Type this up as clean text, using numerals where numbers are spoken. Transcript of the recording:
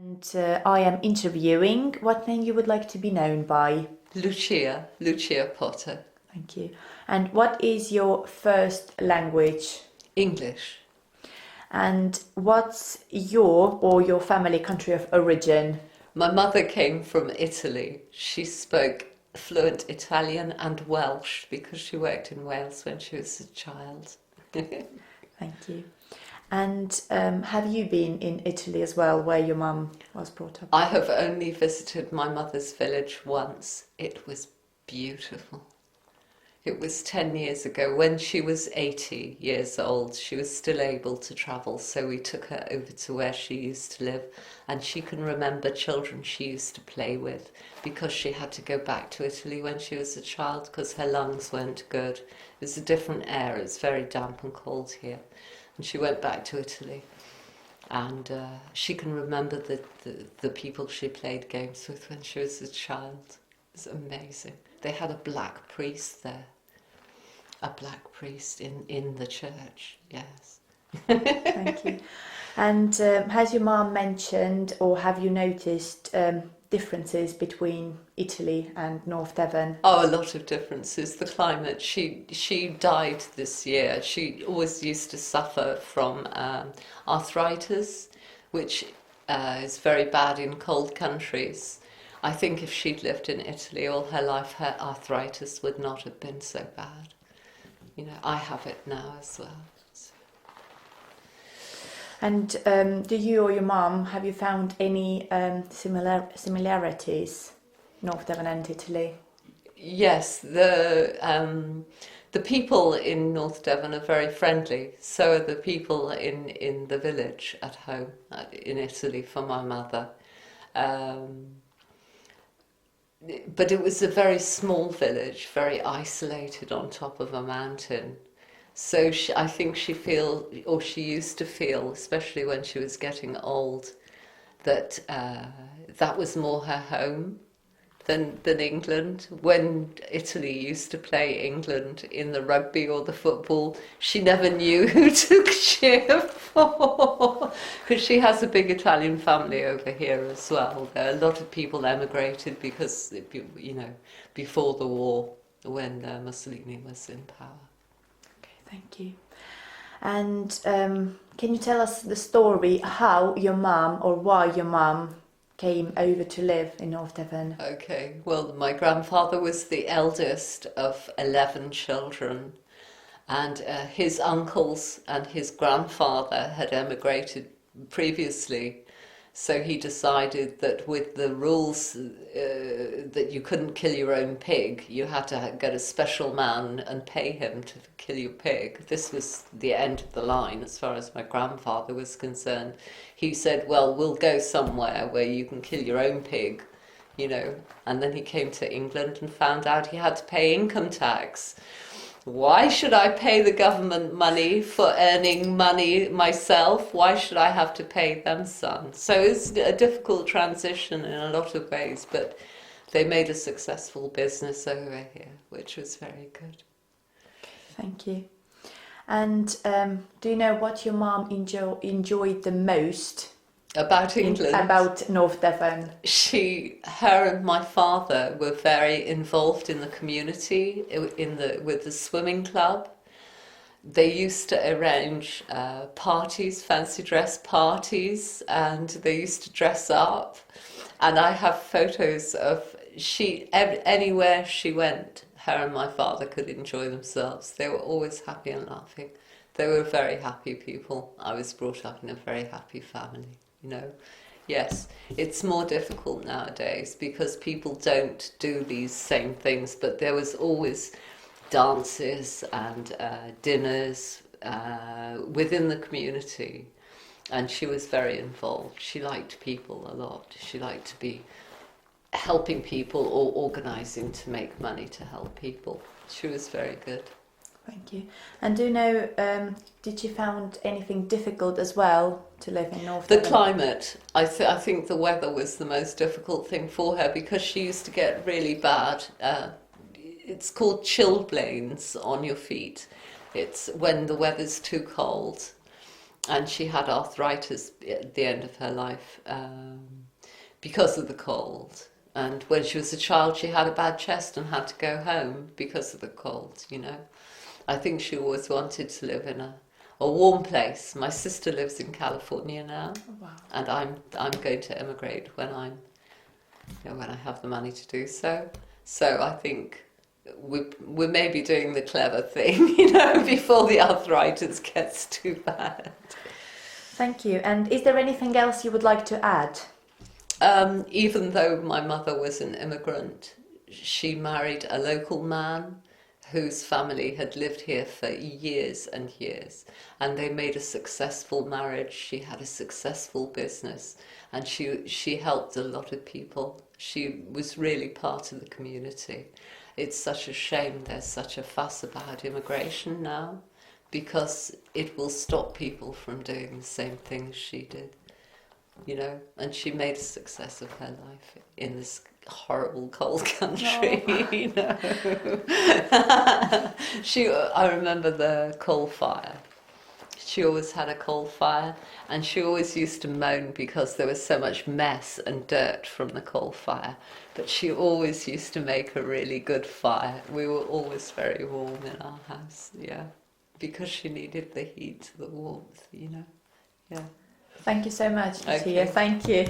And I am interviewing. What name you would like to be known by? Lucia Potter. Thank you. And what is your first language? English. And what's your or your family country of origin? My mother came from Italy. She spoke fluent Italian and Welsh because she worked in Wales when she was a child. Thank you. And have you been in Italy as well, where your mum was brought up? I have only visited my mother's village once. It was beautiful. It was 10 years ago. When she was 80 years old, she was still able to travel, so we took her over to where she used to live, and she can remember children she used to play with because she had to go back to Italy when she was a child because her lungs weren't good. It was a different air. It's very damp and cold here. And she went back to Italy, and she can remember the people she played games with when she was a child. It's amazing. They had a black priest there. A black priest in the church, yes. Thank you. And has your mum mentioned or have you noticed differences between Italy and North Devon? Oh, a lot of differences. The climate. She died this year. She always used to suffer from arthritis, which is very bad in cold countries. I think if she'd lived in Italy all her life, her arthritis would not have been so bad. You know, I have it now as well. So. And do you or your mum, have you found any similarities, North Devon and Italy? Yes, the people in North Devon are very friendly. So are the people in the village at home in Italy for my mother. But it was a very small village, very isolated on top of a mountain. So I think she used to feel, especially when she was getting old, that that was more her home than England. When Italy used to play England in the rugby or the football, she never knew who to cheer for because she has a big Italian family over here as well. There are a lot of people emigrated because, you know, before the war when Mussolini was in power. Okay, thank you. And can you tell us the story how your mum or why your mum came over to live in North Devon? Okay, well, my grandfather was the eldest of 11 children, and his uncles and his grandfather had emigrated previously, so he decided that with the rules that you couldn't kill your own pig, you had to get a special man and pay him to kill your pig. This was the end of the line as far as my grandfather was concerned. He said, well, we'll go somewhere where you can kill your own pig, you know. And then he came to England and found out he had to pay income tax. Why should I pay the government money for earning money myself? Why should I have to pay them some? So it's a difficult transition in a lot of ways, but they made a successful business over here, which was very good. Thank you. And do you know what your mum enjoyed the most About England? about North Devon? Her and my father were very involved in the community, with the swimming club. They used to arrange parties, fancy dress parties, and they used to dress up. And I have photos of anywhere she went, her and my father could enjoy themselves. They were always happy and laughing. They were very happy people. I was brought up in a very happy family. You know, yes, it's more difficult nowadays because people don't do these same things, but there was always dances and dinners within the community, and she was very involved. She liked people a lot. She liked to be helping people or organising to make money to help people. She was very good. Thank you. And do you know, did you find anything difficult as well to live in North Devon? The climate. I think the weather was the most difficult thing for her because she used to get really bad. It's called chilblains on your feet. It's when the weather's too cold. and she had arthritis at the end of her life because of the cold. And when she was a child, she had a bad chest and had to go home because of the cold, you know. I think she always wanted to live in a warm place. My sister lives in California now, Wow. and I'm going to emigrate when when I have the money to do so. So I think we may be doing the clever thing, you know, before the arthritis gets too bad. Thank you. And is there anything else you would like to add? Even though my mother was an immigrant, she married a local man whose family had lived here for years and years, and they made a successful marriage. She had a successful business, and she helped a lot of people. She was really part of the community. It's such a shame there's such a fuss about immigration now, because it will stop people from doing the same things she did, you know. And she made a success of her life in this horrible cold country, you know. I remember the coal fire. She always had a coal fire, and she always used to moan because there was so much mess and dirt from the coal fire. But she always used to make a really good fire. We were always very warm in our house, yeah, because she needed the heat, the warmth, you know. Yeah. Thank you so much, Lucia. Okay. Thank you.